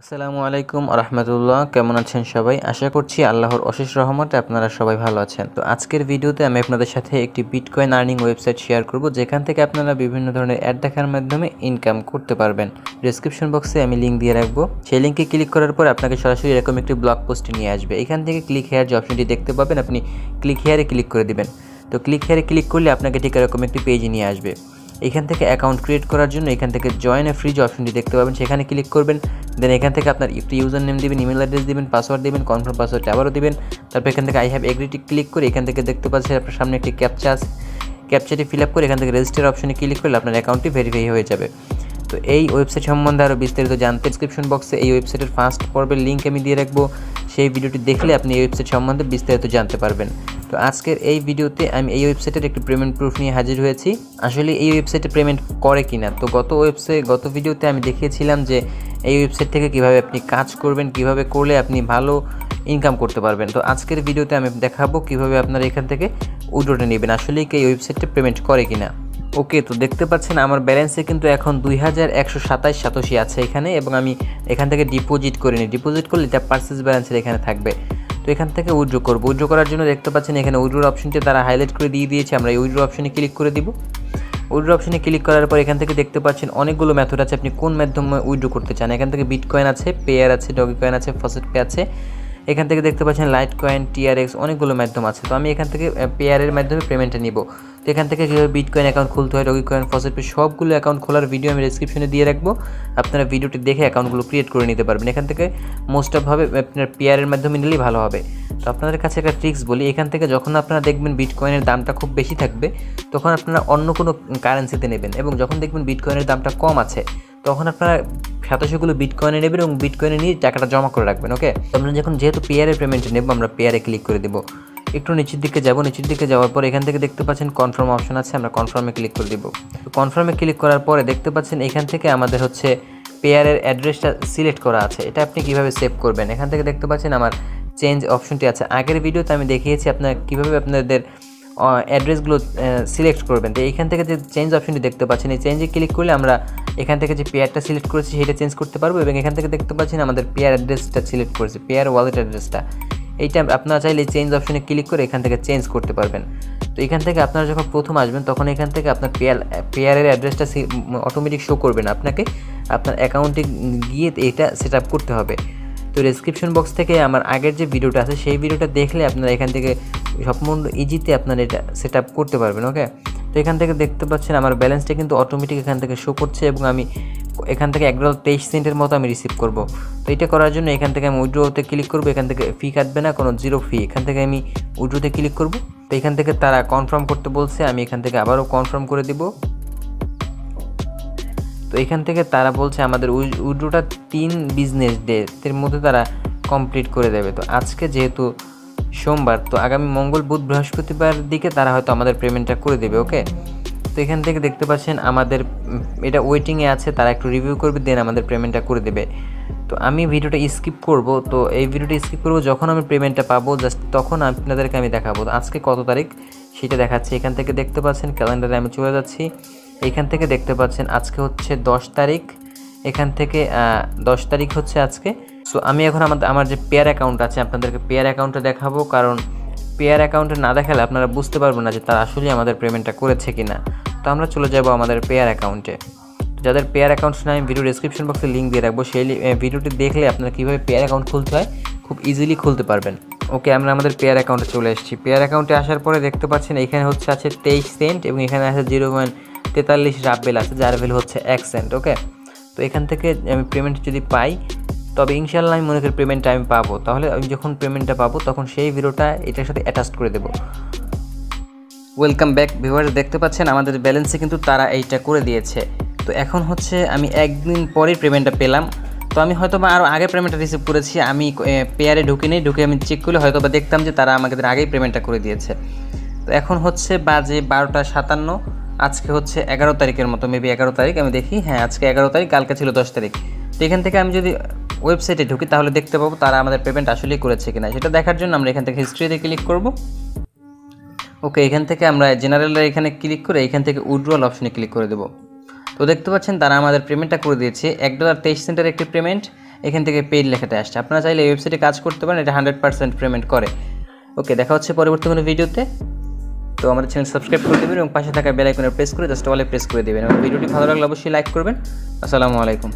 আসসালামু আলাইকুম রহমতুল্লাহ, কেমন আছেন সবাই? আশা করছি আল্লাহর অশেষ রহমতে আপনারা সবাই ভালো আছেন। তো আজকের ভিডিওতে আমি আপনাদের সাথে একটি বিটকয়েন আর্নিং ওয়েবসাইট শেয়ার করব, যেখান থেকে আপনারা বিভিন্ন ধরনের অ্যাড দেখার মাধ্যমে ইনকাম করতে পারবেন। ডেসক্রিপশন বক্সে আমি লিঙ্ক দিয়ে রাখবো। সেই লিঙ্কে ক্লিক করার পর আপনাকে সরাসরি এরকম একটি ব্লগ পোস্টে নিয়ে আসবে। এখান থেকে ক্লিক হেয়ার যে অপশনটি দেখতে পাবেন, আপনি ক্লিক হেয়ারে ক্লিক করে দিবেন। তো ক্লিক হেয়ারে ক্লিক করলে আপনাকে ঠিক এরকম একটি পেজে নিয়ে আসবে। এখান থেকে অ্যাকাউন্ট ক্রিয়েট করার জন্য এখান থেকে জয়েন এ ফ্রি যে অপশনটি দেখতে পাবেন, সেখানে ক্লিক করবেন। দেন এখান থেকে আপনার একটি ইউজার নেম দিবেন, ইমেল অ্যাড্রেস দিবেন, পাসওয়ার্ড দিবেন, কনফার্ম পাসওয়ার্ড আবারও দিবেন। তারপর এখান থেকে আই হ্যাভ এগ্রিটি ক্লিক করে এখান থেকে দেখতে পাচ্ছেন আপনার সামনে একটি ক্যাপচা আছে। ক্যাপচাটি ফিল আপ করে এখান থেকে রেজিস্টার অপশনে ক্লিক করলে আপনার অ্যাকাউন্টটি ভেরিফাই হয়ে যাবে। তো এই ওয়েবসাইট সম্বন্ধে আরও বিস্তারিত জানতে ডেসক্রিপশন বক্সে এই ওয়েবসাইটের ফার্স্ট পর্বের লিঙ্ক আমি দিয়ে রাখবো। সেই ভিডিওটি দেখলে আপনি এই ওয়েবসাইট সম্বন্ধে বিস্তারিত জানতে পারবেন। তো আজকের এই ভিডিওতে আমি এই ওয়েবসাইটের একটি পেমেন্ট প্রুফ নিয়ে হাজির হয়েছি। আসলে এই ওয়েবসাইটে পেমেন্ট করে কিনা, তো গত ভিডিওতে আমি দেখিয়েছিলাম যে এই ওয়েবসাইট থেকে কিভাবে আপনি কাজ করবেন, কিভাবে করলে আপনি ভালো ইনকাম করতে পারবেন। তো আজকের ভিডিওতে আমি দেখাবো কিভাবে আপনারা এখান থেকে উইথড্রটা নেবেন, আসলে কি এই ওয়েবসাইটে পেমেন্ট করে কিনা। ওকে, তো দেখতে পাচ্ছেন আমার ব্যালেন্সে কিন্তু এখন 2127 সাতোশি আছে এখানে, এবং আমি এখান থেকে ডিপোজিট করিনি। ডিপোজিট করলে এটা পার্সেস ব্যালেন্সের এখানে থাকবে। তো এখান থেকে উইথড্র করবো। উইথড্র করার জন্য দেখতে পাচ্ছেন এখানে উইথড্র অপশনটি তারা হাইলাইট করে দিয়ে দিয়েছে। আমরা এই উইথড্র অপশনে ক্লিক করে দিব। উইথড্র অপশনে ক্লিক করার পর এখান থেকে দেখতে পাচ্ছেন অনেকগুলো মেথড আছে, আপনি কোন মাধ্যমে উইথড্র করতে চান। এখান থেকে বিটকয়েন আছে, পেয়ার আছে, ডগি কয়েন আছে, ফসেট পে আছে। এখান থেকে দেখতে পাচ্ছেন লাইট কয়েন, টিআরএক্স, অনেকগুলো মাধ্যম আছে। তো আমি এখান থেকে পেয়ারের মাধ্যমে পেমেন্টটা নিব। তো এখান থেকে কীভাবে বিটকয়েন অ্যাকাউন্ট খুলতে হয়, ডগি কয়েন, ফসেট পে, সবগুলো অ্যাকাউন্ট খোলার ভিডিও আমি ডেসক্রিপশনে দিয়ে রাখবো। আপনারা ভিডিওটি দেখে অ্যাকাউন্টগুলো ক্রিয়েট করে নিতে পারবেন। এখান থেকে মোস্ট অফভাবে আপনার পেয়ারের মাধ্যমে নিলেই ভালো হবে। তো আপনাদের কাছে একটা ট্রিক্স বলি, এখান থেকে যখন আপনারা দেখবেন বিটকয়েনের দামটা খুব বেশি থাকবে, তখন আপনারা অন্য কোনো কারেন্সিতে নেবেন, এবং যখন দেখবেন বিটকয়েনের দামটা কম আছে, তখন আপনারা সাতাশোগুলো বিটকয়েনে নেবেন এবং বিটকয়েনে নিয়ে টাকাটা জমা করে রাখবেন। ওকে, আমরা যখন যেহেতু পেয়ারের পেমেন্ট নেব, আমরা পেয়ারে ক্লিক করে দেবো। একটু নিচের দিকে যাব, নিচের দিকে যাওয়ার পর এখান থেকে দেখতে পাচ্ছেন কনফার্ম অপশন আছে, আমরা কনফার্মে ক্লিক করে দিব। তো কনফার্মে ক্লিক করার পরে দেখতে পাচ্ছেন এখান থেকে আমাদের হচ্ছে পেয়ারের অ্যাড্রেসটা সিলেক্ট করা আছে। এটা আপনি কীভাবে সেভ করবেন, এখান থেকে দেখতে পাচ্ছেন আমার চেঞ্জ অপশনটি আছে। আগের ভিডিওতে আমি দেখিয়েছি আপনার কীভাবে আপনাদের অ্যাড্রেসগুলো সিলেক্ট করবেন। তো এইখান থেকে যে চেঞ্জ অপশনটি দেখতে পাচ্ছেন, এই চেঞ্জে ক্লিক করলে আমরা এখান থেকে যে পেয়ারটা সিলেক্ট করেছি সেটা চেঞ্জ করতে পারবো, এবং এখান থেকে দেখতে পাচ্ছেন আমাদের পেয়ার অ্যাড্রেসটা সিলেক্ট করেছে, পেয়ার ওয়ালেট অ্যাড্রেসটা। এইটা আপনারা চাইলে চেঞ্জ অপশনে ক্লিক করে এখান থেকে চেঞ্জ করতে পারবেন। তো এখান থেকে আপনারা যখন প্রথম আসবেন, তখন এখান থেকে আপনার পেয়ারের অ্যাড্রেসটা অটোমেটিক শো করবে না, আপনাকে আপনার অ্যাকাউন্টে গিয়ে এটা সেট আপ করতে হবে। তো ডেসক্রিপশন বক্স থেকে আমার আগের যে ভিডিওটা আছে সেই ভিডিওটা দেখলে আপনারা এখান থেকে সম্পূর্ণ ইজিতে আপনারা এটা সেট আপ করতে পারবেন। ওকে, তো এখান থেকে দেখতে পাচ্ছেন আমার ব্যালেন্সটা কিন্তু অটোমেটিক এখান থেকে শো করছে, এবং আমি এখান থেকে $1.23 মতো আমি রিসিভ করব। তো এটা করার জন্য এখান থেকে আমি উইথড্রোতে ক্লিক করব। এখান থেকে ফি কাটবে না, কোনো জিরো ফি। এখান থেকে আমি উইথড্রোতে ক্লিক করব। তো এখান থেকে তারা কনফার্ম করতে বলছে, আমি এখান থেকে আবারও কনফার্ম করে দিব। তো এখান থেকে তারা বলছে আমাদের উইথড্রোটা 3 বিজনেস ডের মধ্যে তারা কমপ্লিট করে দেবে। তো আজকে যেহেতু সোমবার, তো আগামী মঙ্গল, বুধ, বৃহস্পতিবার দিকে তারা হয়তো আমাদের পেমেন্টটা করে দেবে। ওকে, তো এখান থেকে দেখতে পাচ্ছেন আমাদের এটা ওয়েটিংয়ে আছে, তারা একটু রিভিউ করবে, দেন আমাদের পেমেন্টটা করে দেবে। তো আমি ভিডিওটা স্কিপ করব। তো এই ভিডিওটা স্কিপ করব, যখন আমি পেমেন্টটা পাবো জাস্ট তখন আপনাদেরকে আমি দেখাবো। আজকে কত তারিখ সেটা দেখাচ্ছি। এখান থেকে দেখতে পাচ্ছেন ক্যালেন্ডারে আমি চলে যাচ্ছি। এখান থেকে দেখতে পাচ্ছেন আজকে হচ্ছে 10 তারিখ। এখান থেকে 10 তারিখ হচ্ছে আজকে। সো আমি এখন আমার যে পেয়ার অ্যাকাউন্ট আছে আপনাদেরকে পেয়ার অ্যাকাউন্টটা দেখাবো, কারণ পেয়ার অ্যাকাউন্টে না দেখালে আপনারা বুঝতে পারবেন না যে তারা আসলে আমাদের পেমেন্টটা করেছে কিনা। তো আমরা চলে যাব আমাদের পেয়ার অ্যাকাউন্টে। যাদের পেয়ার অ্যাকাউন্ট নাই, আমি ভিডিও ডেসক্রিপশন বক্সে লিঙ্ক দিয়ে রাখবো। সেই ভিডিওটি দেখলে আপনারা কীভাবে পেয়ার অ্যাকাউন্ট খুলতে হয় খুব ইজিলি খুলতে পারবেন। ওকে, আমরা আমাদের পেয়ার অ্যাকাউন্টে চলে এসেছি। পেয়ার অ্যাকাউন্টে আসার পরে দেখতে পাচ্ছেন এখানে হচ্ছে আছে 23 সেন্ট, এবং এখানে আছে 0.43 রাব্বেল আছে, যার ভ্যালু হচ্ছে 1 সেন্ট। ওকে, তো এখান থেকে আমি পেমেন্ট যদি পাই, তবে ইনশাল্লাহ আমি মনে করি পেমেন্টটা আমি পাবো। তাহলে আমি যখন পেমেন্টটা পাবো তখন সেই ভিডিওটা এটার সাথে অ্যাটাচ করে দেবো। ওয়েলকাম ব্যাক ভিউয়ার্স, দেখতে পাচ্ছেন আমাদের ব্যালেন্সে কিন্তু তারা এইটা করে দিয়েছে। তো এখন হচ্ছে আমি একদিন পরেই পেমেন্টটা পেলাম। তো আমি হয়তো বা আরও আগে পেমেন্টটা রিসিভ করেছি, আমি পেয়ারে ঢুকে আমি চেক করলে হয়তো বা দেখতাম যে তারা আমাদের আগেই পেমেন্টটা করে দিয়েছে। তো এখন হচ্ছে বাজে 12টা 57, আজকে হচ্ছে 11 তারিখের মতো, মেবি 11 তারিখ। আমি দেখি, হ্যাঁ আজকে 11 তারিখ, কালকে ছিল 10 তারিখ। তো এখান থেকে আমি যদি ওয়েবসাইটে ঢুকি তাহলে দেখতে পাবো তারা আমাদের পেমেন্ট আসলেই করেছে কিনা। সেটা দেখার জন্য আমরা এখান থেকে হিস্ট্রিতে ক্লিক করব। ওকে, এখান থেকে আমরা জেনারেলের এখানে ক্লিক করে এখান থেকে উইথড্রল অপশনে ক্লিক করে দেবো। তো দেখতে পাচ্ছেন তারা আমাদের পেমেন্টটা করে দিয়েছে। $1.23 একটি পেমেন্ট, এখান থেকে পেইড লেখাটা আসছে। আপনারা চাইলে এই ওয়েবসাইটে কাজ করতে পারেন, এটা 100% পেমেন্ট করে। ওকে, দেখা হচ্ছে পরবর্তী কোনো ভিডিওতে। তো আমাদের চ্যানেল সাবস্ক্রাইব করে দেবেন এবং পাশে থাকা বেল আইকনে প্রেস করে জাস্ট অলে প্রেস করে দেবেন। এবং ভিডিওটি ভালো লাগলে অবশ্যই লাইক করবেন। আসসালামু আলাইকুম।